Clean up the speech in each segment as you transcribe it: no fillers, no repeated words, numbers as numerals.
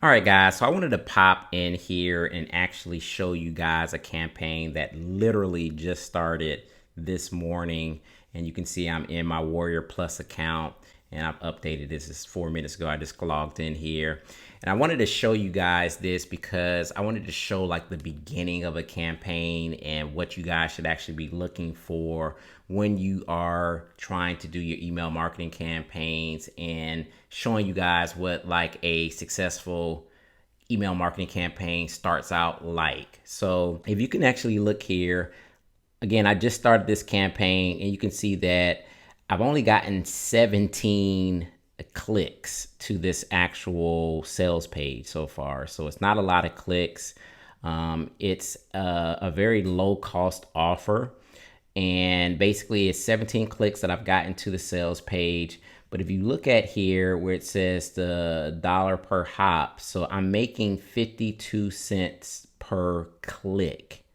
All right, guys, so I wanted to pop in here and actually show you guys a campaign that literally just started this morning. And you can see I'm in my Warrior Plus account and I've updated this. This is 4 minutes ago. I just logged in here. And I wanted to show you guys this because I wanted to show like the beginning of a campaign and what you guys should actually be looking for when you are trying to do your email marketing campaigns, and showing you guys what like a successful email marketing campaign starts out like. So if you can actually look here, again, I just started this campaign and you can see that I've only gotten 17 clicks to this actual sales page so far. So it's not a lot of clicks. It's a very low cost offer. And basically it's 17 clicks that I've gotten to the sales page. But if you look at here where it says the dollar per hop, so I'm making 52 cents per click.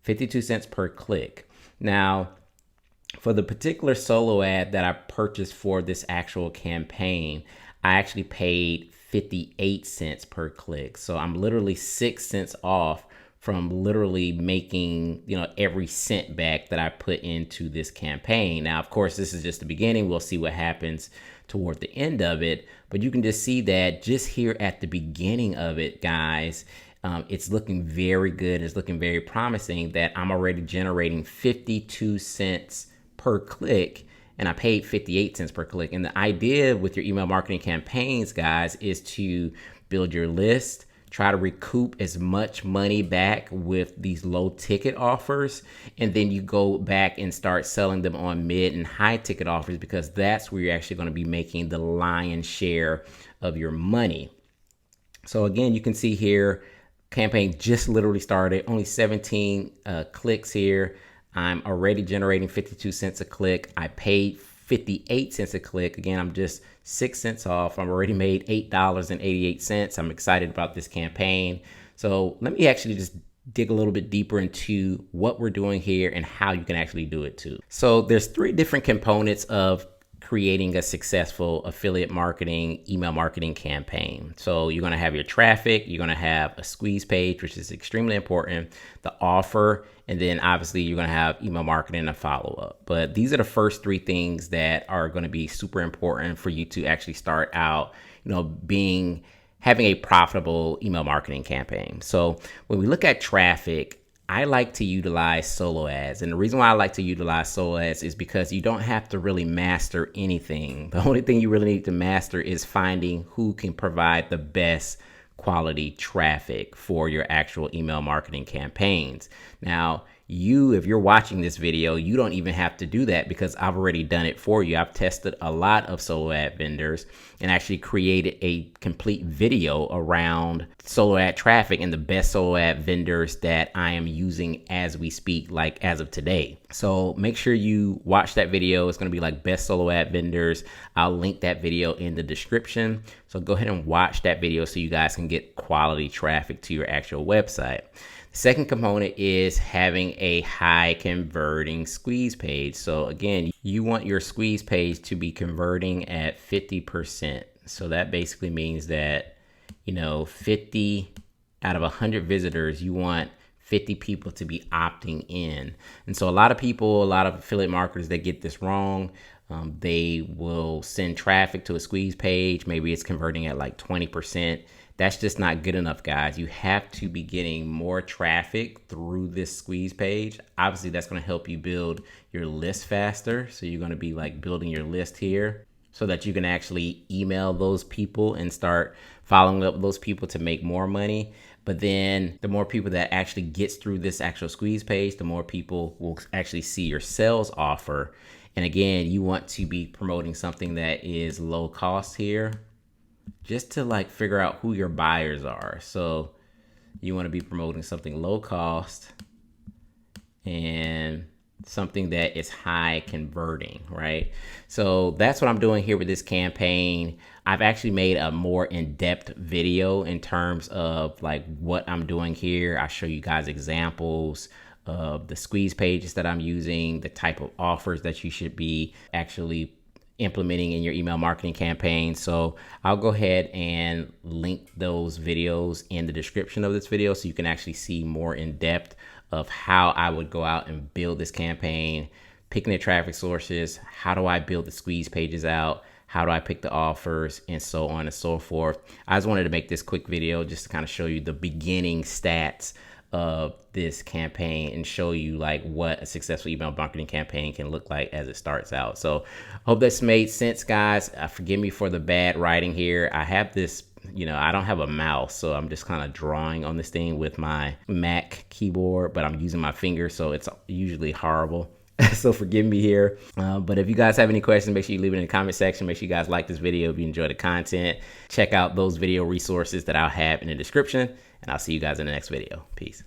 52 cents per click. Now, for the particular solo ad that I purchased for this actual campaign, I actually paid 58 cents per click. So I'm literally 6 cents off from literally making, every cent back that I put into this campaign. Now, of course, this is just the beginning. We'll see what happens toward the end of it. But you can just see that just here at the beginning of it, guys, it's looking very good. It's looking very promising that I'm already generating 52 cents per click, and I paid 58 cents per click. And the idea with your email marketing campaigns, guys, is to build your list, try to recoup as much money back with these low ticket offers, and then you go back and start selling them on mid and high ticket offers, because that's where you're actually going to be making the lion's share of your money. So again, you can see here, campaign just literally started, only 17 clicks here. I'm already generating 52 cents a click. I paid 58 cents a click. Again, I'm just 6 cents off. I've already made $8.88. I'm excited about this campaign. So let me actually just dig a little bit deeper into what we're doing here and how you can actually do it too. So there's 3 different components of creating a successful affiliate marketing, email marketing campaign. So you're going to have your traffic, you're going to have a squeeze page, which is extremely important, the offer, and then obviously you're going to have email marketing and a follow-up. But these are the first 3 things that are going to be super important for you to actually start out, having a profitable email marketing campaign. So when we look at traffic, I like to utilize solo ads. And the reason why I like to utilize solo ads is because you don't have to really master anything. The only thing you really need to master is finding who can provide the best quality traffic for your actual email marketing campaigns. Now, if you're watching this video, you don't even have to do that because I've already done it for you. I've tested a lot of solo ad vendors and actually created a complete video around solo ad traffic and the best solo ad vendors that I am using as we speak, like as of today. So make sure you watch that video. It's going to be like best solo ad vendors. I'll link that video in the description. So go ahead and watch that video so you guys can get quality traffic to your actual website. Second component is having a high converting squeeze page. So again, you want your squeeze page to be converting at 50%. So that basically means that, 50 out of 100 visitors, you want 50 people to be opting in. And so a lot of affiliate marketers, they get this wrong. They will send traffic to a squeeze page. Maybe it's converting at like 20%. That's just not good enough, guys. You have to be getting more traffic through this squeeze page. Obviously, that's going to help you build your list faster. So you're going to be like building your list here so that you can actually email those people and start following up those people to make more money. But then the more people that actually gets through this actual squeeze page, the more people will actually see your sales offer. And again, you want to be promoting something that is low cost here, just to like figure out who your buyers are. So you want to be promoting something low cost and something that is high converting, right? So that's what I'm doing here with this campaign. I've actually made a more in-depth video in terms of like what I'm doing here. I show you guys examples of the squeeze pages that I'm using, the type of offers that you should be actually implementing in your email marketing campaign. So I'll go ahead and link those videos in the description of this video so you can actually see more in depth of how I would go out and build this campaign, picking the traffic sources, how do I build the squeeze pages out, how do I pick the offers, and so on and so forth. I just wanted to make this quick video just to kind of show you the beginning stats of this campaign and show you like what a successful email marketing campaign can look like as it starts out. So hope this made sense, guys. Forgive me for the bad writing here. I have this, I don't have a mouse, so I'm just kind of drawing on this thing with my Mac keyboard, but I'm using my finger, so it's usually horrible. So forgive me here. But if you guys have any questions, make sure you leave it in the comment section. Make sure you guys like this video if you enjoy the content. Check out those video resources that I'll have in the description, and I'll see you guys in the next video. Peace.